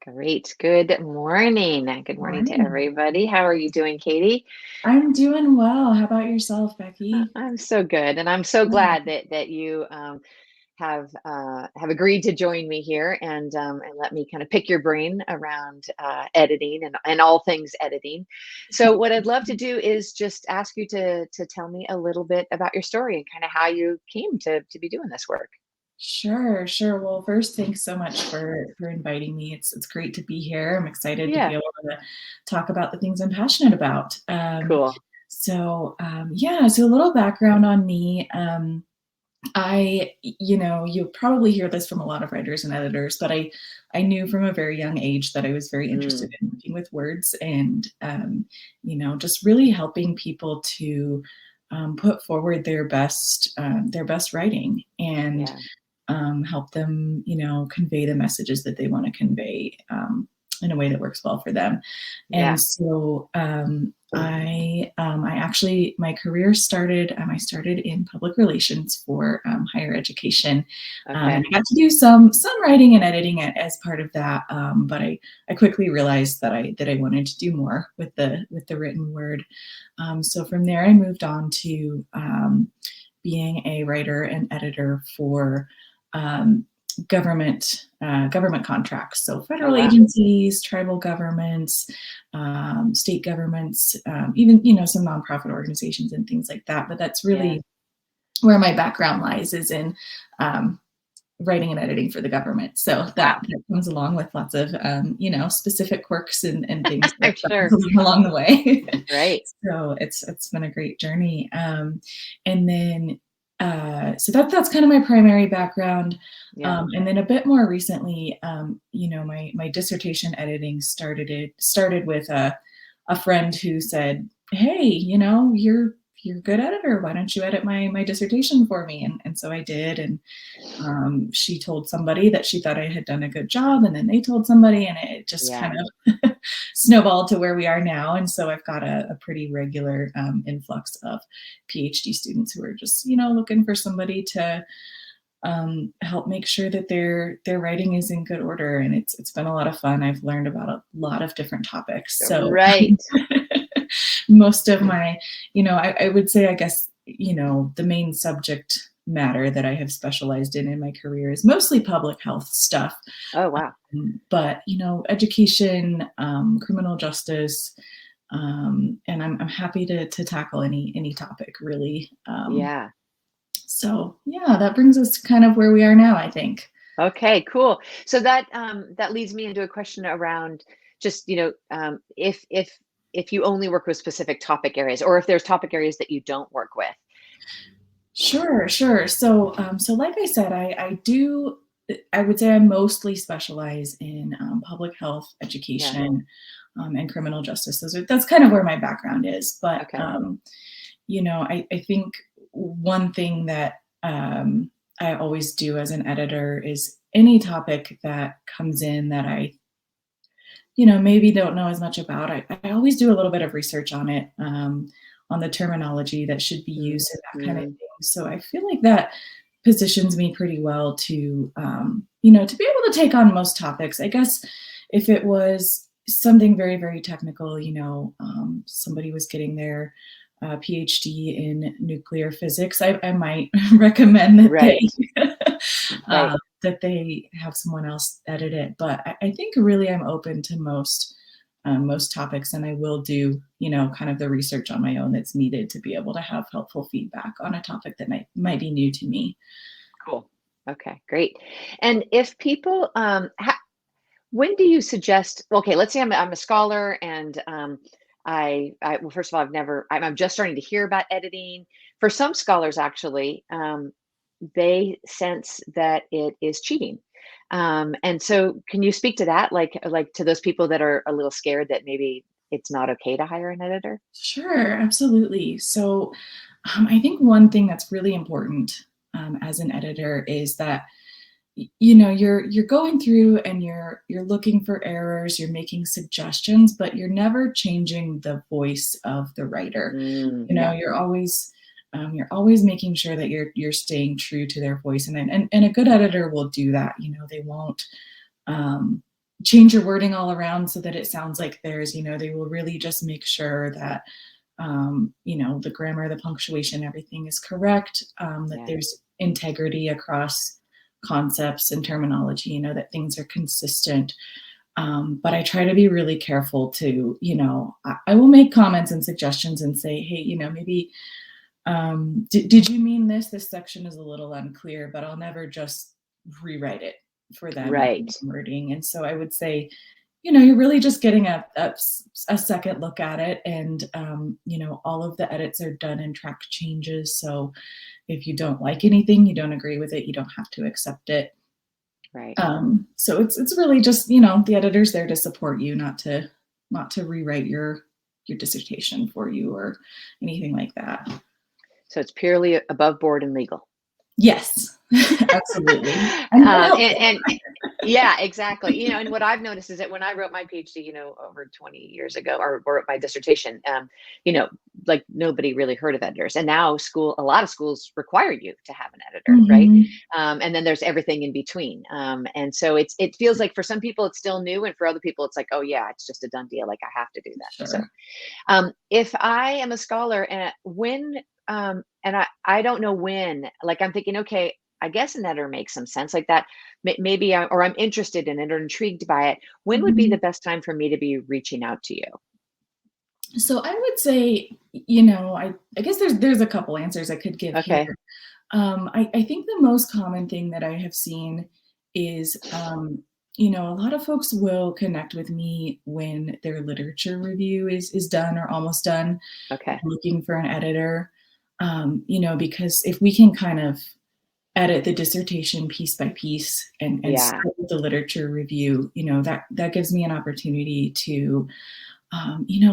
Great. Good morning. Good morning to Morning. everybody. How are you doing, Katie? I'm doing well. How about yourself, Becky? I'm so good, and I'm so glad Good. that you have agreed to join me here and let me kind of pick your brain around editing and all things editing. So, what I'd love to do is just ask you to tell me a little bit about your story and kind of how you came to be doing this work. Sure, sure. Well, first, thanks so much for inviting me. It's great to be here. I'm excited to be Yeah. able to talk about the things I'm passionate about. Cool. Yeah. So a little background on me. You'll probably hear this from a lot of writers and editors, but I knew from a very young age that I was very interested Mm, in working with words and, just really helping people to put forward their best writing and yeah. help them, convey the messages that they want to convey in a way that works well for them. And Yeah. so I actually my career started. I started in public relations for higher education, and Okay. I got to do some writing and editing as part of that. But I quickly realized that I wanted to do more with the written word. So from there, I moved on to being a writer and editor for um, government contracts. So Oh federal wow. agencies, tribal governments, state governments, even some nonprofit organizations and things like that. But that's Yeah. really where my background lies, is in um, writing and editing for the government. So Wow. that comes along with lots of specific quirks and things that I'm sure. come along the way. Right. So it's been a great journey. And then so that's kind of my primary background. Yeah. And then a bit more recently, my dissertation editing started with a friend who said, "Hey, you're a good editor. Why don't you edit my dissertation for me?" And so I did. And she told somebody that she thought I had done a good job, and then they told somebody, and it just kind Yeah. of snowballed to where we are now. And so I've got a pretty regular influx of PhD students who are just, looking for somebody to help make sure that their writing is in good order. And it's been a lot of fun. I've learned about a lot of different topics. So Right. most of my, I would say, I guess, the main subject matter that I have specialized in my career is mostly public health stuff. Oh, wow. But, education, criminal justice, and I'm happy to tackle any topic really. Yeah. So yeah, that brings us to kind of where we are now, I think. Okay, cool. So that leads me into a question around just, if you only work with specific topic areas or if there's topic areas that you don't work with. Sure, sure. So like I said, I would say I mostly specialize in public health, Yeah. education, and criminal justice. That's kind of where my background is. But Okay. I think one thing that I always do as an editor is any topic that comes in that I maybe don't know as much about. I always do a little bit of research on it, on the terminology that should be used and that kind of Mhm. thing. So I feel like that positions me pretty well to, to be able to take on most topics. I guess if it was something very, very technical, somebody was getting their PhD in nuclear physics, I might recommend Right. Right. that they have someone else edit it. But I think really I'm open to most topics, and I will do kind of the research on my own that's needed to be able to have helpful feedback on a topic that might be new to me. Cool. Okay, great. And if people when do you suggest, okay, let's say I'm a scholar and I well, first of all, I'm just starting to hear about editing. For some scholars, actually, they sense that it is cheating. And so can you speak to that? Like to those people that are a little scared that maybe it's not okay to hire an editor? Sure, absolutely. So I think one thing that's really important as an editor is that you're going through and you're looking for errors, you're making suggestions, but you're never changing the voice of the writer. Yeah. You're always making sure that you're staying true to their voice, and a good editor will do that. They won't um change your wording all around so that it sounds like theirs. They will really just make sure that the grammar, the punctuation, everything is correct, that Yeah. there's integrity across concepts and terminology, that things are consistent. But I try to be really careful to, I will make comments and suggestions and say, hey, maybe did you mean this? This section is a little unclear, but I'll never just rewrite it for them Right. wording. And so I would say, you're really just getting a second look at it. And, all of the edits are done in track changes. So if you don't like anything, you don't agree with it, you don't have to accept it. Right. So it's really just, the editor's there to support you, not to rewrite your dissertation for you or anything like that. So it's purely above board and legal. Yes, absolutely. And helpful. And yeah, exactly. And what I've noticed is that when I wrote my PhD, over 20 years ago, or wrote my dissertation, you know, like nobody really heard of editors. And now a lot of schools require you to have an editor, right? Mhm. And then there's everything in between. And so it feels like for some people it's still new, and for other people it's like, oh yeah, it's just a done deal. Like I have to do that. So Sure. if I am a scholar and and I don't know when, like I'm thinking, okay, I guess an editor makes some sense like that. Maybe or I'm interested in it or intrigued by it. When would be the Mhm. best time for me to be reaching out to you? So I would say, I guess there's a couple answers I could give Okay. here. I think the most common thing that I have seen is, a lot of folks will connect with me when their literature review is done or almost done, Okay. looking for an editor. Because if we can kind of edit the dissertation piece by piece and Yeah. start with the literature review, that gives me an opportunity to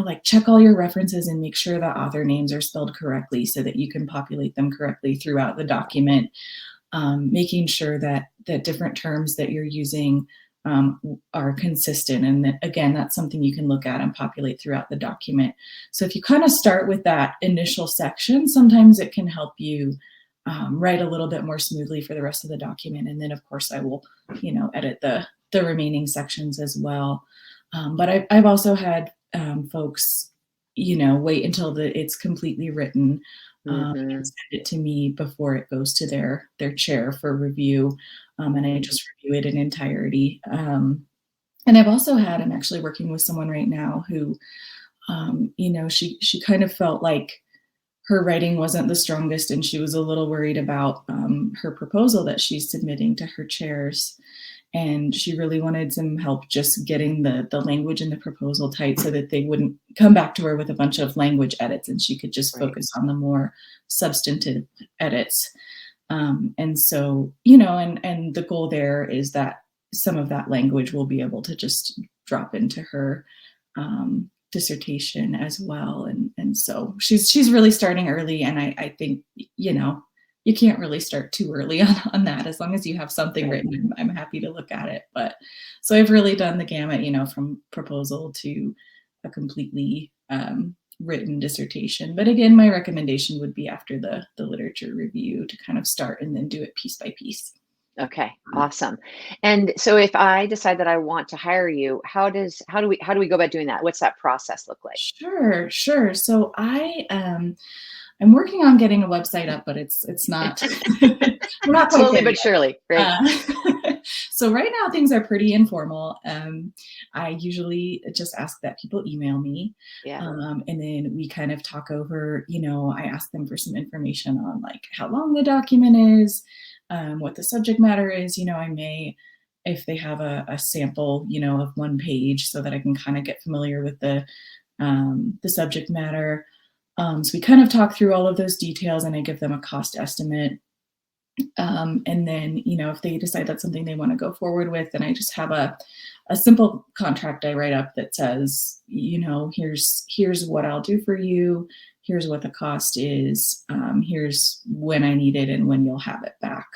like check all your references and make sure the author names are spelled correctly so that you can populate them correctly throughout the document, making sure that different terms that you're using are consistent. And that, again, that's something you can look at and populate throughout the document. So if you kind of start with that initial section, sometimes it can help you write a little bit more smoothly for the rest of the document. And then, of course, I will, edit the remaining sections as well. But I've also had folks, wait until it's completely written, and Hmm. send it to me before it goes to their chair for review, and I Hmm. just review it in entirety. And I'm actually working with someone right now who, she kind of felt like her writing wasn't the strongest, and she was a little worried about her proposal that she's submitting to her chairs. And she really wanted some help just getting the language in the proposal tight so that they wouldn't come back to her with a bunch of language edits and she could just Right. focus on the more substantive edits. And so, and the goal there is that some of that language will be able to just drop into her dissertation as well. And so she's really starting early, and I think, you can't really start too early on that. As long as you have something Right. written, I'm happy to look at it. But so I've really done the gamut, from proposal to a completely written dissertation. But again, my recommendation would be after the literature review to kind of start and then do it piece by piece. Okay. Awesome. And so if I decide that I want to hire you, how do we go about doing that? What's that process look like? Sure, sure. So I'm working on getting a website up, but it's not we're not quite Slowly there but yet. surely. Right. So right now things are pretty informal. I usually just ask that people email me, Yeah. and then we kind of talk over. I ask them for some information on like how long the document is, what the subject matter is. I may, if they have a sample, of one page, so that I can kind of get familiar with the subject matter. So we kind of talk through all of those details, and I give them a cost estimate. And then, if they decide that's something they want to go forward with, then I just have a simple contract I write up that says, here's what I'll do for you. Here's what the cost is. Here's when I need it and when you'll have it back.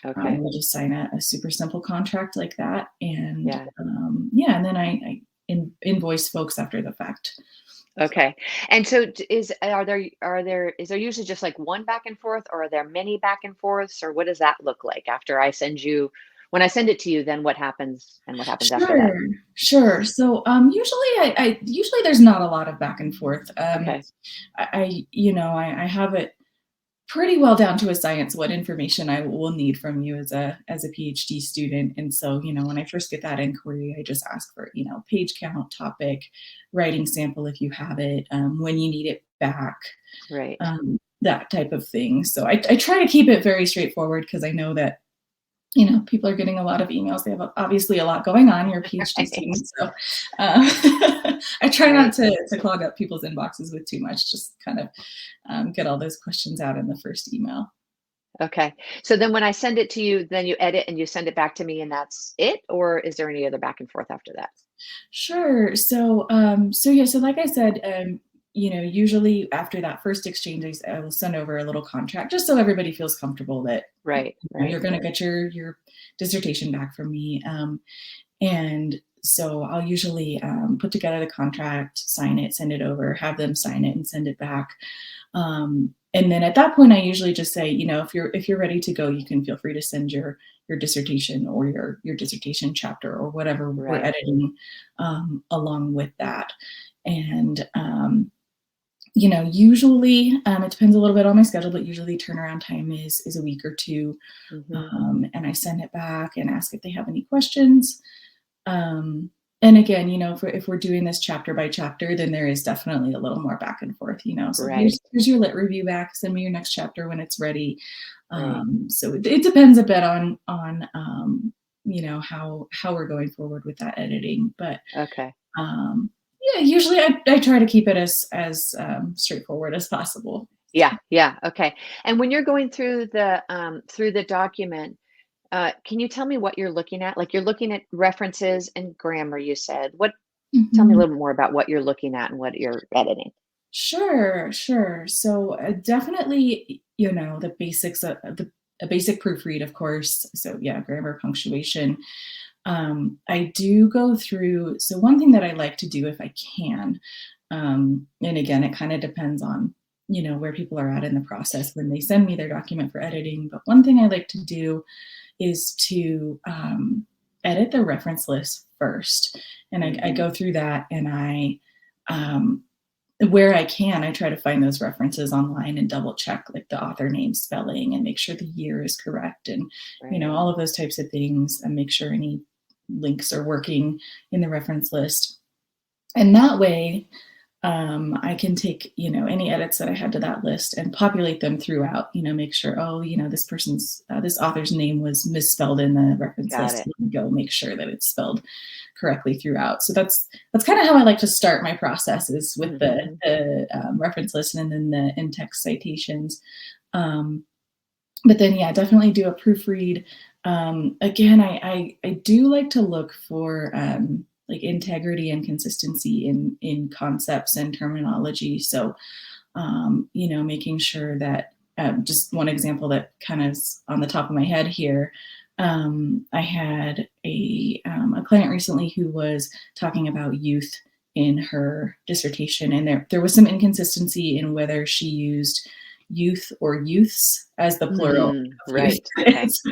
Okay. We'll just sign a super simple contract like that. And Yeah. yeah, and then I invoice folks after the fact. Okay. And so is there usually just like one back and forth, or are there many back and forths, or what does that look like after I send you when I send it to you, then what happens and what happens after that? Sure, sure. So, usually usually there's not a lot of back and forth. Okay. I have it pretty well down to a science what information I will need from you as a PhD student. And so, when I first get that inquiry, I just ask for, page count, topic, writing sample if you have it, when you need it back, Right. that type of thing. So I try to keep it very straightforward because I know that people are getting a lot of emails. They have obviously a lot going on. You're a PhD Right. student, so I try not Right. to clog up people's inboxes with too much. Just kind of get all those questions out in the first email. Okay. So then when I send it to you, then you edit and you send it back to me and that's it? Or is there any other back and forth after that? Sure. So yeah. So like I said, usually after that first exchange, I will send over a little contract just so everybody feels comfortable that Right. you're Right. going to get your dissertation back from me. And so I'll usually put together the contract, sign it, send it over, have them sign it, and send it back. And then at that point, I usually just say, if you're ready to go, you can feel free to send your dissertation or your dissertation chapter or whatever we're Right. editing along with that. And usually it depends a little bit on my schedule, but usually turnaround time is a week or two. Hmm. And I send it back and ask if they have any questions. Um, and again, if we're doing this chapter by chapter, then there is definitely a little more back and forth. So here's Right. here's your lit review back. Send me your next chapter when it's ready. Right. So it depends a bit on how we're going forward with that editing. But Okay. um, yeah, usually I try to keep it as straightforward as possible. Yeah. Yeah. Okay. And when you're going through the document, can you tell me what you're looking at? Like you're looking at references and grammar, you said. Tell me a Mhm. little more about what you're looking at and what you're editing. Sure, sure. So definitely, the basics of a basic proofread, of course. So yeah, grammar, punctuation. I do go through. So one thing that I like to do if I can, and again, it kind of depends on where people are at in the process when they send me their document for editing. But one thing I like to do is to edit the reference list first, and I Hmm. go through that and um, where I can, I try to find those references online and double check like the author name spelling and make sure the year is correct and Right. all of those types of things and make sure any links are working in the reference list. And that way, I can take, any edits that I had to that list and populate them throughout, make sure, oh, this author's name was misspelled in the reference Got list. it. Let me go make sure that it's spelled correctly throughout. So that's kind of how I like to start my process is with the, Hmm. the reference list and then the in-text citations. Um, but then, yeah, definitely do a proofread. Again, I do like to look for like integrity and consistency in concepts and terminology. So, making sure that just one example that kind of is on the top of my head here. I had a client recently who was talking about youth in her dissertation, and there was some inconsistency in whether she used youth or youths as the plural Mm, of youth. right. Okay. So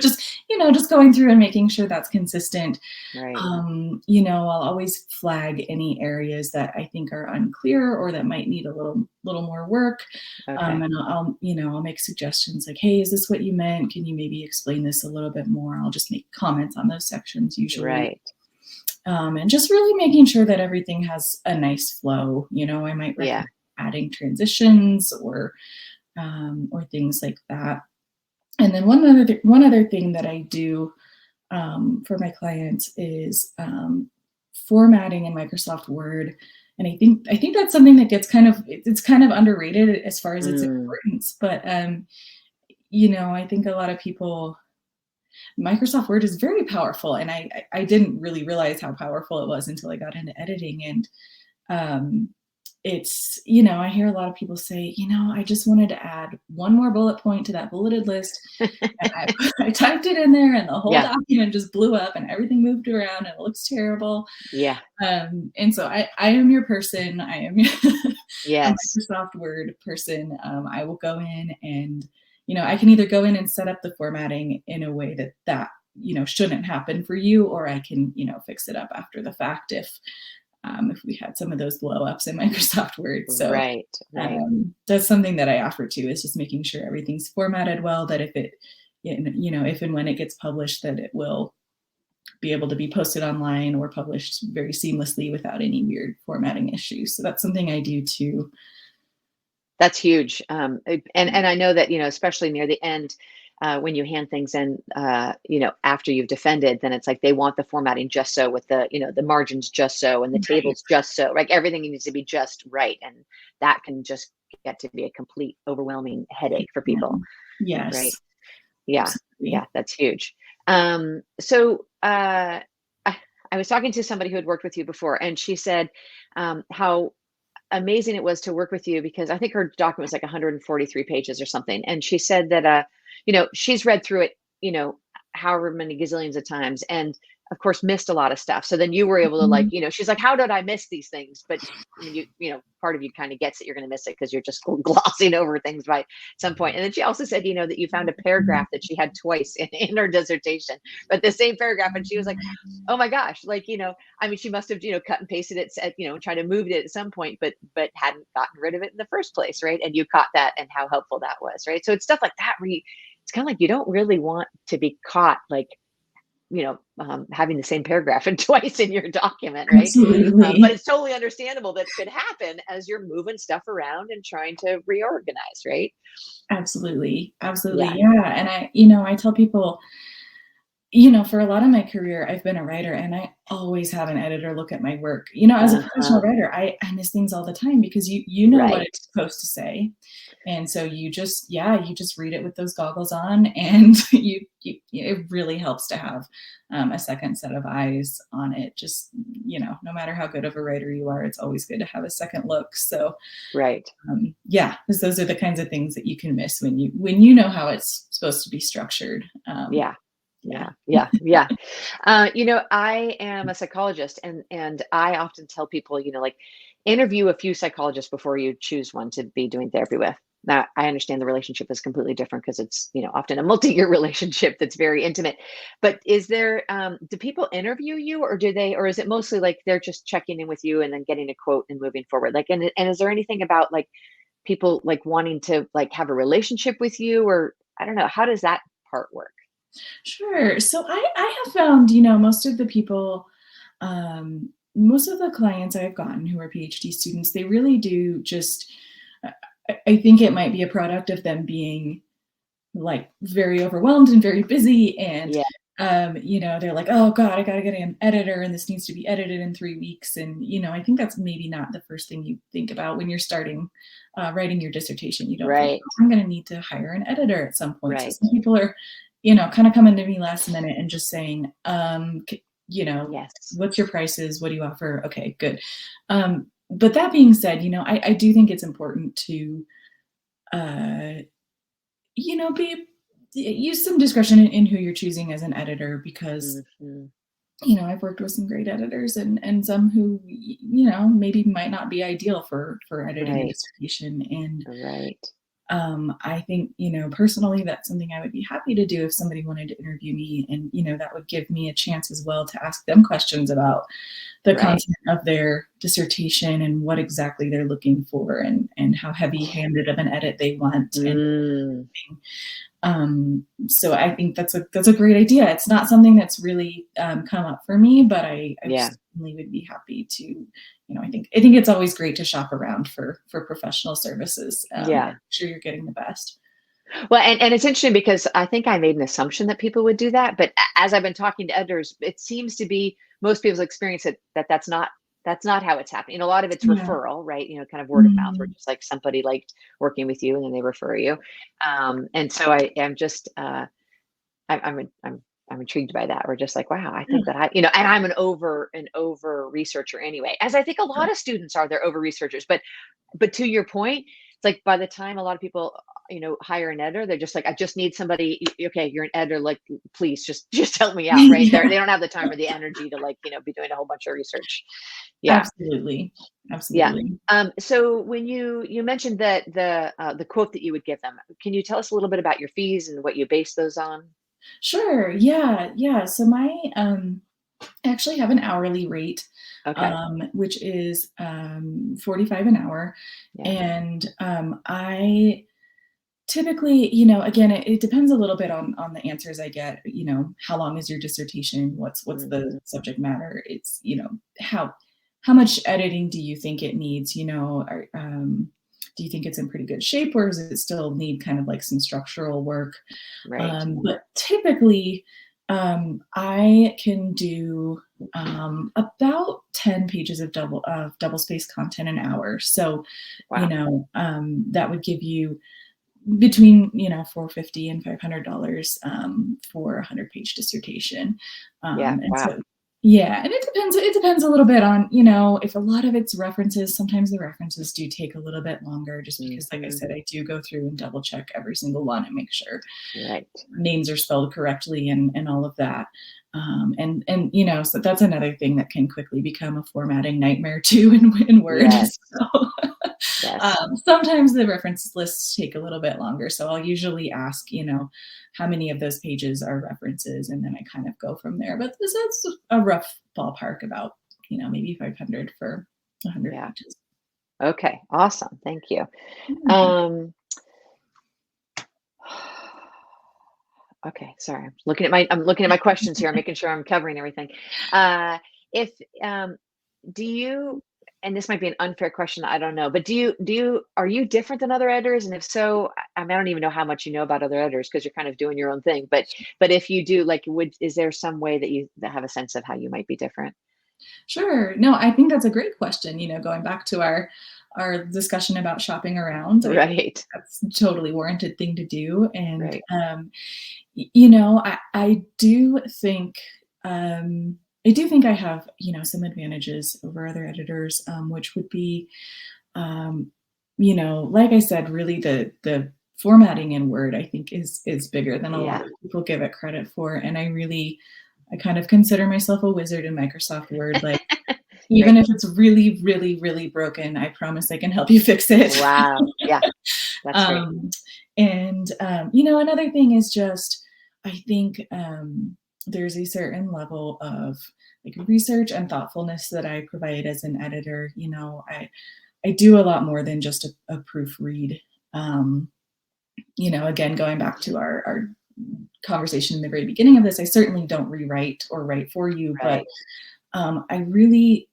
just going through and making sure that's consistent. Right. I'll always flag any areas that I think are unclear or that might need a little more work. Okay. And I'll make suggestions like, hey, is this what you meant? Can you maybe explain this a little bit more? I'll just make comments on those sections usually. Right. And just really making sure that everything has a nice flow. I might Yeah. recommend adding transitions or things like that. And then one other thing that I do for my clients is formatting in Microsoft Word. And I think that's something that gets it's kind of underrated as far as its Mm, importance. But I think a lot of people Microsoft Word is very powerful, and I didn't really realize how powerful it was until I got into editing. And um, I hear a lot of people say, I just wanted to add one more bullet point to that bulleted list. And I typed it in there and the whole yeah. document just blew up and everything moved around and it looks terrible. Yeah. And so I am your person. I am a Yes. Microsoft Word person. I will go in and, I can either go in and set up the formatting in a way that shouldn't happen for you, or I can, fix it up after the fact if we had some of those blow ups in Microsoft Word. So Right, right. that's something that I offer too, is just making sure everything's formatted well, that if and when it gets published, that it will be able to be posted online or published very seamlessly without any weird formatting issues. So that's something I do too. That's huge. And I know that, especially near the end, when you hand things in, after you've defended, then it's like they want the formatting just so, with the margins just so, and the Right. tables just so, like everything needs to be just right. And that can just get to be a complete overwhelming headache for Yeah. people. Yes, Right. Yeah. absolutely. Yeah. That's huge. So I was talking to somebody who had worked with you before, and she said how amazing it was to work with you, because I think her document was like 143 pages or something. And she said that, she's read through it, however many gazillions of times, and of course missed a lot of stuff. So then you were able to, like, Mhm. she's like, how did I miss these things? But I mean, part of you kind of gets that you're going to miss it because you're just glossing over things by some point. And then she also said, that you found a paragraph that she had twice in her dissertation, but the same paragraph. And she was like, oh my gosh, like, I mean, she must have, cut and pasted it, said, tried to move it at some point, but hadn't gotten rid of it in the first place, right? And you caught that, and how helpful that was, right? So it's stuff like that where it's kind of like you don't really want to be caught, like, having the same paragraph and twice in your document, right? But Absolutely. it's totally understandable that could happen as you're moving stuff around and trying to reorganize, right? Absolutely. Absolutely. Yeah. Yeah. And I tell people, for a lot of my career, I've been a writer, and I always have an editor look at my work. As a professional Uh-huh. witer, I miss things all the time, because you know what Right. it's supposed to say. And so you just read it with those goggles on, and it really helps to have a second set of eyes on it. Just, no matter how good of a writer you are, it's always good to have a second look. So Right. yeah, because those are the kinds of things that you can miss when you know how it's supposed to be structured. Yeah. Yeah. Yeah, yeah, yeah. I am a psychologist, and I often tell people, like, interview a few psychologists before you choose one to be doing therapy with. Now, I understand the relationship is completely different because it's, often a multi-year relationship that's very intimate. But do people interview you, or is it mostly like they're just checking in with you and then getting a quote and moving forward? Like, and is there anything about, like, people like wanting to, like, have a relationship with you, or I don't know, how does that part work? Sure. So I have found, most of the clients I've gotten who are PhD students, they really do just, I think it might be a product of them being, like, very overwhelmed and very busy. And, Yeah. they're like, oh God, I got to get an editor, and this needs to be edited in 3 weeks. And, I think that's maybe not the first thing you think about when you're starting writing your dissertation. You don't think, Right. oh, I'm going to need to hire an editor at some point. So Right. some people are, kind of coming to me last minute and just saying, Yes. what's your prices? What do you offer? Okay, good. But that being said, I do think it's important to, uh, be use some discretion in who you're choosing as an editor, because Mhm. I've worked with some great editors, and some who maybe might not be ideal for editing a Right. dissertation. And Right. I think, personally, that's something I would be happy to do if somebody wanted to interview me, and that would give me a chance as well to ask them questions about the Right. content of their dissertation, and what exactly they're looking for, and how heavy-handed of an edit they want. And Mm. so I think that's a great idea. It's not something that's really come up for me, but I Yeah. certainly would be happy to. I think it's always great to shop around for professional services, and make Yeah. sure you're getting the best. Well, and it's interesting because I think I made an assumption that people would do that, but as I've been talking to editors, it seems to be most people's experience that that's not how it's happening. A lot of it's Yeah. referral, right? Kind of word of mouth, where Mhm. just like somebody liked working with you and then they refer you. And so I am just I'm intrigued by that. We're just like, wow, I think Yeah, that and I'm an over researcher anyway, as I think a sure. lot of students are. They're over researchers, but to your point, it's like by the time a lot of people, hire an editor, they're just like, I just need somebody. Okay, you're an editor, like, please just help me out, right? They Yeah, don't have the time or the energy to, like, be doing a whole bunch of research. Yeah, absolutely. yeah. Absolutely. So when you mentioned that the quote that you would give them, can you tell us a little bit about your fees and what you base those on? Sure. Yeah. Yeah. So I actually have an hourly rate, Okay. which is 45 an hour. Yeah. And I typically, again, it depends a little bit on the answers I get. How long is your dissertation? What's the Mhm. subject matter? It's, how much editing do you think it needs? Do you think it's in pretty good shape, or does it still need kind of like some structural work? Right. But typically, I can do about 10 pages of double spaced content an hour. So, Wow. that would give you between 450 and $500 for a 100-page dissertation. Yeah. And Wow. so yeah, and it depends a little bit on, if a lot of it's references. Sometimes the references do take a little bit longer, just because, like I Mhm. said, I do go through and double check every single one and make sure Right. names are spelled correctly and all of that. And so that's another thing that can quickly become a formatting nightmare too in Word. Yes. So Yes. sometimes the reference lists take a little bit longer. So I'll usually ask, how many of those pages are references, and then I kind of go from there. But that's a rough ballpark, about, maybe 500 for 100 Yeah. pages. Okay. Awesome. Thank you. Yeah. Um, okay. Sorry. I'm looking at my questions here. I'm making sure I'm covering everything. Uh, if do you, and this might be an unfair question, I don't know, but are you different than other editors? And if so, I mean, I don't even know how much you know about other editors because you're kind of doing your own thing. But if you do, like, is there some way that have a sense of how you might be different? Sure. No, I think that's a great question. Going back to our discussion about shopping around, I think Right. that's a totally warranted thing to do. And Right. um, I do think I have, some advantages over other editors, which would be, um, like I said, really the formatting in Word, I think, is bigger than a lot Yeah. of people give it credit for. And I kind of consider myself a wizard in Microsoft Word. Like, even Great. if it's really, really, really broken, I promise I can help you fix it. Wow. Yeah. That's great. Um, and another thing is just, I think, there's a certain level of like research and thoughtfulness that I provide as an editor. I do a lot more than just a proofread. Um, Again, going back to our conversation in the very beginning of this, I certainly don't rewrite or write for you, but Right. I really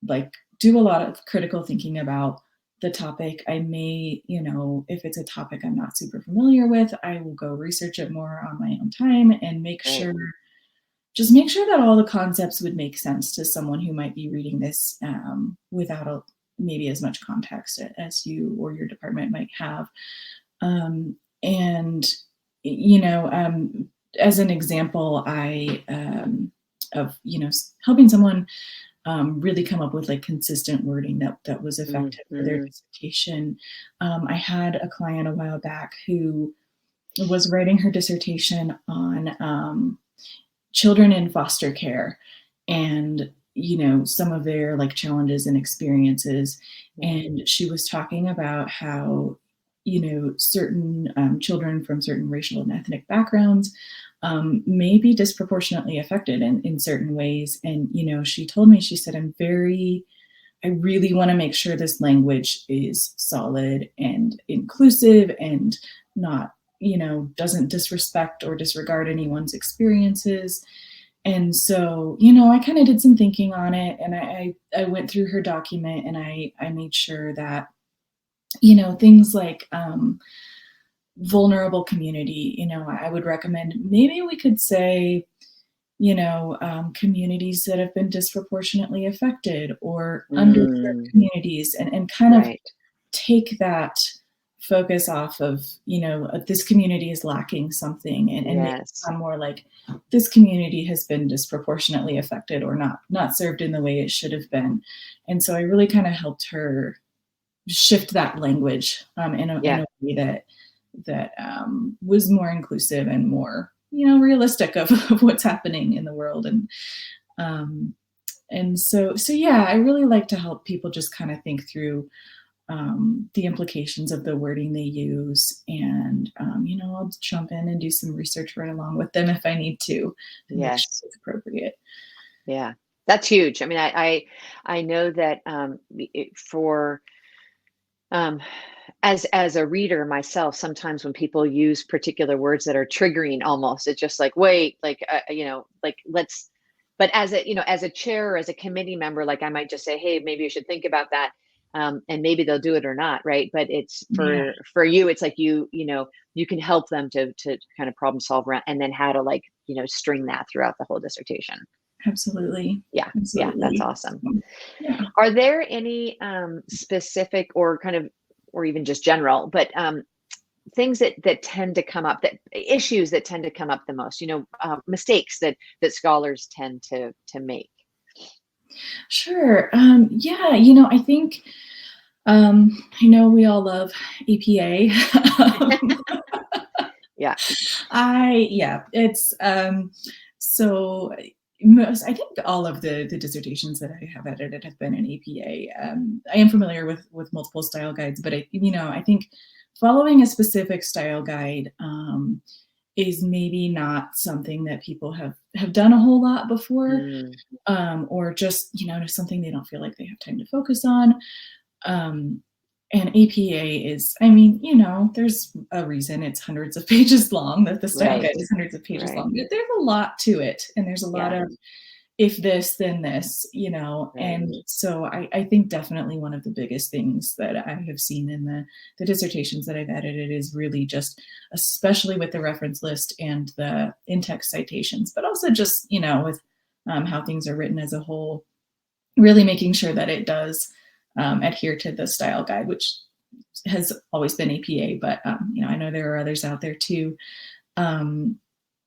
like do a lot of critical thinking about the topic. I may, if it's a topic I'm not super familiar with, I will go research it more on my own time and Great. make sure that all the concepts would make sense to someone who might be reading this, without maybe as much context as you or your department might have. And you know, as an example, of helping someone really come up with like consistent wording that was effective for their Mhm. dissertation. I had a client a while back who was writing her dissertation on children in foster care, and some of their like challenges and experiences. Yeah. And she was talking about how certain children from certain racial and ethnic backgrounds may be disproportionately affected in certain ways. And she told me, she said, I really want to make sure this language is solid and inclusive and not, doesn't disrespect or disregard anyone's experiences. And so, I kind of did some thinking on it, and I went through her document, and I made sure that, things like vulnerable community, I would recommend maybe we could say, communities that have been disproportionately affected, or underserved Mm. communities, and kind of Right. take that focus off of, this community is lacking something, and make it Yes. sound more like this community has been disproportionately affected, or not served in the way it should have been. And so I really kind of helped her shift that language, in Yeah. a way that was more inclusive and more, realistic of what's happening in the world. Um, and so yeah, I really like to help people just kind of think through the implications of the wording they use. And, I'll jump in and do some research right along with them if I need to make sure Yes. it's appropriate. Yeah. That's huge. I mean, I know that for um, as a reader myself, sometimes when people use particular words that are triggering, almost, it's just like, wait, like, like, let's. But as a as a chair or as a committee member, like, I might just say, hey, maybe you should think about that, and maybe they'll do it or not, right? But it's Yeah, for you, it's like you can help them to kind of problem solve around, and then how to, like, string that throughout the whole dissertation. absolutely. Yeah, yeah, that's Absolutely. awesome. So, yeah. Are there any specific or kind of, or even just general, but things that tend to come up, that issues that tend to come up the most, mistakes that scholars tend to make? Sure. Yeah, I think I know we all love APA. um, Yeah. yeah, it's so most, I think all of the dissertations that I have edited have been in APA. I am familiar with multiple style guides, but I think following a specific style guide is maybe not something that people have done a whole lot before, Mm, or just just something they don't feel like they have time to focus on. um, and APA is, I mean, there's a reason it's hundreds of pages long, that the style guide right. is hundreds of pages Right. long. There's a lot to it, and there's a lot Yeah. of if this, then this, Right. and so I think definitely one of the biggest things that I have seen in the dissertations that I've edited is really just, especially with the reference list and the in-text citations, but also just, with how things are written as a whole, really making sure that it does adhere to the style guide, which has always been APA, but I know there are others out there too. Um,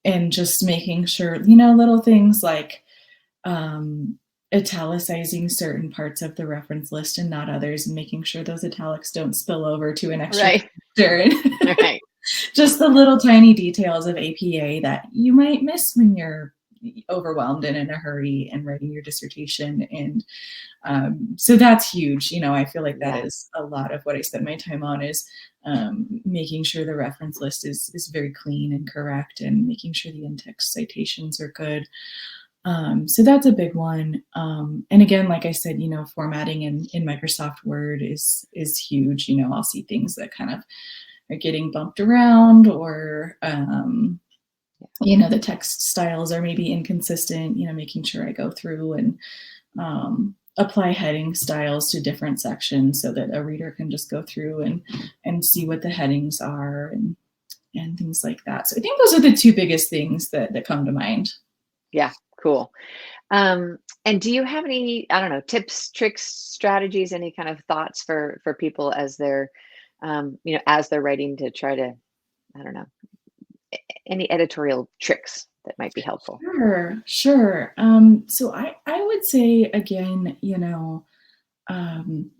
and just making sure, little things like italicizing certain parts of the reference list and not others, and making sure those italics don't spill over to an extra Right. character. And Right. just the little tiny details of APA that you might miss when you're overwhelmed and in a hurry and writing your dissertation. And so that's huge. I feel like that Yeah. is a lot of what I spend my time on, is making sure the reference list is very clean and correct, and making sure the in-text citations are good. So that's a big one. And again, like I said, formatting in Microsoft Word is huge. I'll see things that kind of are getting bumped around, or the text styles are maybe inconsistent. Making sure I go through and apply heading styles to different sections so that a reader can just go through and see what the headings are, and things like that. So I think those are the two biggest things that come to mind. Yeah. Cool. And do you have any, I don't know, tips, tricks, strategies, any kind of thoughts for people as they're, as they're writing, to try to, I don't know, any editorial tricks that might be helpful? Sure, sure. So I would say again, um,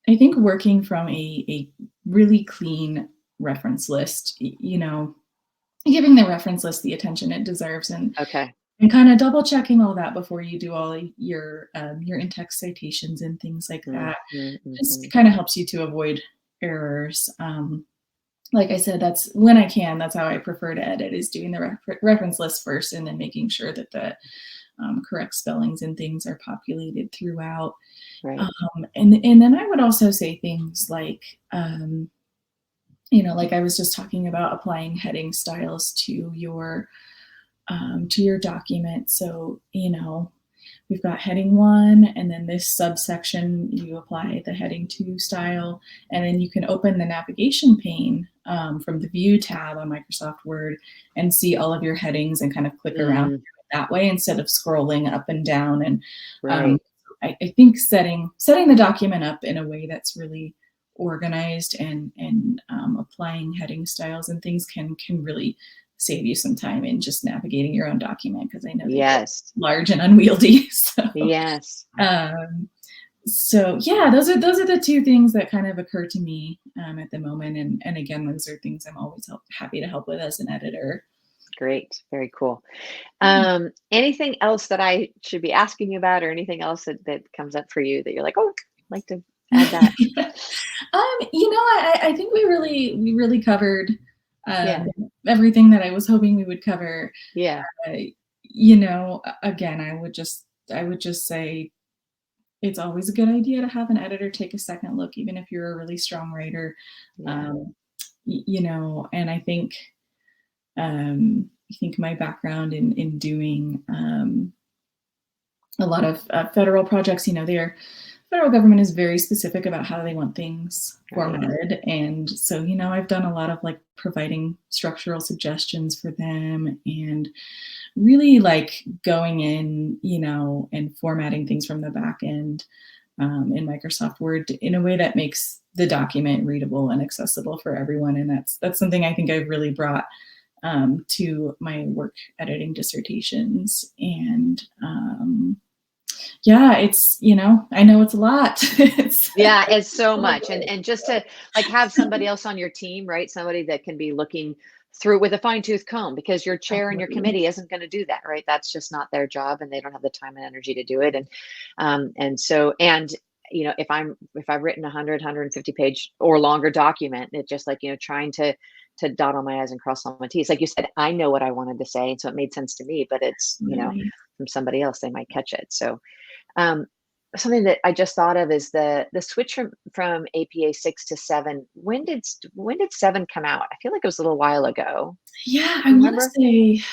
I think working from a really clean reference list, giving the reference list the attention it deserves, Okay. and kind of double checking all that before you do all your in-text citations and things like that, Mm-hmm, just mm-hmm. kind of helps you to avoid errors. Like I said, that's when I can. That's how I prefer to edit, is doing the reference list first, and then making sure that the correct spellings and things are populated throughout. Right. And then I would also say things like, like I was just talking about, applying heading styles to your document. So we've got heading 1, and then this subsection, you apply the heading 2 style, and then you can open the navigation pane from the View tab on Microsoft Word and see all of your headings and kind of click around Mm, that way, instead of scrolling up and down. And right. I think setting the document up in a way that's really organized, and applying heading styles and things can really save you some time in just navigating your own document, because I know they get Yes. large and unwieldy. Yes. Um, so yeah, those are the two things that kind of occur to me at the moment, and again, those are things I'm always happy to help with as an editor. Great. Very cool. Yeah. Anything else that I should be asking you about, or anything else that comes up for you that you're like, oh, I'd like to Add that. I think we really covered Yeah. um, everything that I was hoping we would cover. Yeah. Uh, again, I would just say it's always a good idea to have an editor take a second look, even if you're a really strong writer. Yeah. Um, and I think my background in doing a lot of federal projects, their federal government is very specific about how they want things Right. formatted. And so, I've done a lot of like providing structural suggestions for them and really like going in, and formatting things from the back end in Microsoft Word in a way that makes the document readable and accessible for everyone. And that's something I think I've really brought to my work editing dissertations. And yeah, I know it's a lot. Yeah, it's so much. And just to like have somebody else on your team, right? Somebody that can be looking through with a fine tooth comb, because your chair and your Absolutely. committee isn't going to do that, right? That's just not their job, and they don't have the time and energy to do it. And so, and if I've written 100 150 page or longer document, it just like, trying to dot all my i's and cross all my t's, like you said, I know what I wanted to say, and so it made sense to me, but it's, Absolutely. from somebody else, they might catch it. So um, something that I just thought of is the switch from APA 6 to 7. When did 7 come out? I feel like it was a little while ago. Yeah, I Do you want to remember? say,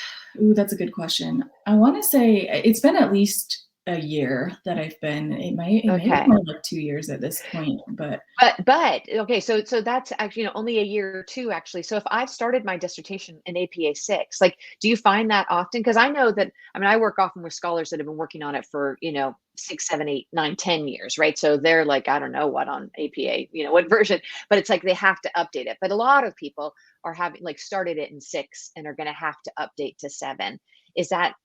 ooh, that's a good question. I want to say it's been at least a year that I've been. It may be Okay. more like 2 years at this point, but But okay, so that's actually, only a year or two actually. So if I've started my dissertation in APA 6, like, do you find that often? Because I know that, I mean, I work often with scholars that have been working on it for, 6, 7, 8, 9, 10 years, right? So they're like, I don't know what on APA, what version, but it's like they have to update it. But a lot of people are having like started it in 6 and are going to have to update to 7. Is that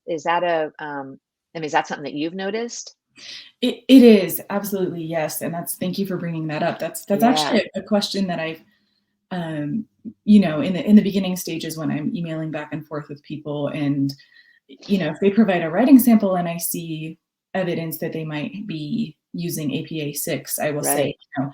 I mean, is that something that you've noticed? it is absolutely yes, and thank you for bringing that up. That's Yeah. actually a question that I've in the beginning stages when I'm emailing back and forth with people, and if they provide a writing sample and I see evidence that they might be using APA 6, I will say, Right.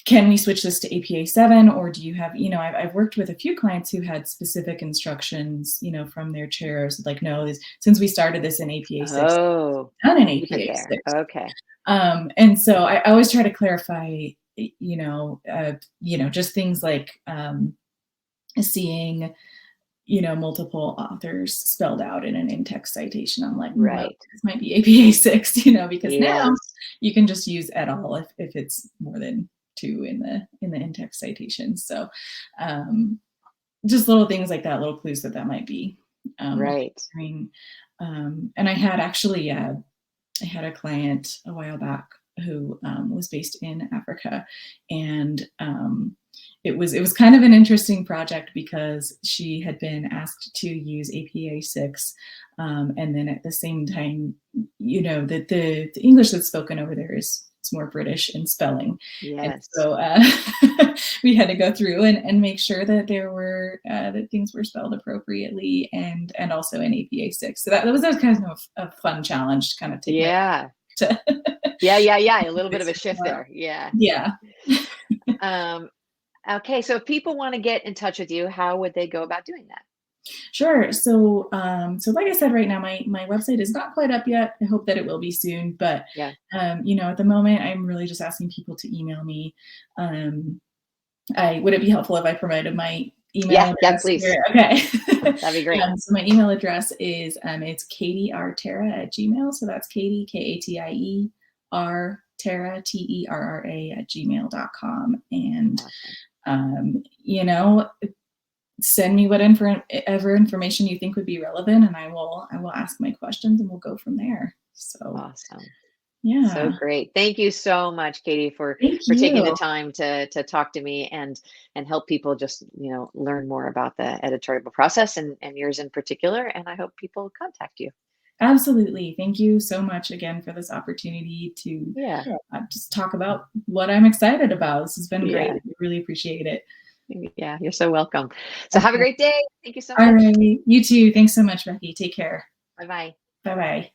can we switch this to APA 7, or do you have, I've worked with a few clients who had specific instructions, from their chairs, like, no, since we started this in APA 6, Oh, done in keep it APA there. 6. Okay. And so I always try to clarify, just things like seeing, multiple authors spelled out in an in-text citation. I'm like, well, Right. this might be APA 6, because now Yes. you can just use et al. If it's more than two in the in-text citation. So um, just little things like that, little clues that might be what Right. they're doing. And I had actually I had a client a while back who was based in Africa, and it was kind of an interesting project because she had been asked to use APA 6, and then at the same time, that the English that's spoken over there is it's more British in spelling, and Yes. so we had to go through and make sure that that things were spelled appropriately and also in APA 6. So that was kind of a fun challenge to kind of take my Yeah. to Yeah, yeah, yeah. A little bit of a shift there. Yeah. yeah. Um, okay. So if people want to get in touch with you, how would they go about doing that? Sure. So like I said, right now my website is not quite up yet. I hope that it will be soon, but Yeah. at the moment, I'm really just asking people to email me. I would it be helpful if I provided my email Yeah. Yeah. address Please. here? Okay. That'd be great. So my email address is it's katierterra@gmail. So that's Katie Terra Terra@gmail.com. And Awesome. um, you know, send me whatever information you think would be relevant, and I will ask my questions and we'll go from there. So Awesome. So yeah. great. Thank you so much, Katie, Thank for taking the you. time to talk to me and help people just, learn more about the editorial process and yours in particular. And I hope people contact you. Absolutely. Thank you so much again for this opportunity to Yeah. just talk about what I'm excited about. This has been great. Yeah. I really appreciate it. Yeah. You're so welcome. So have a Okay. great day. Thank you so All much. right. You too. Thanks so much, Becky. Take care. Bye bye. Bye bye.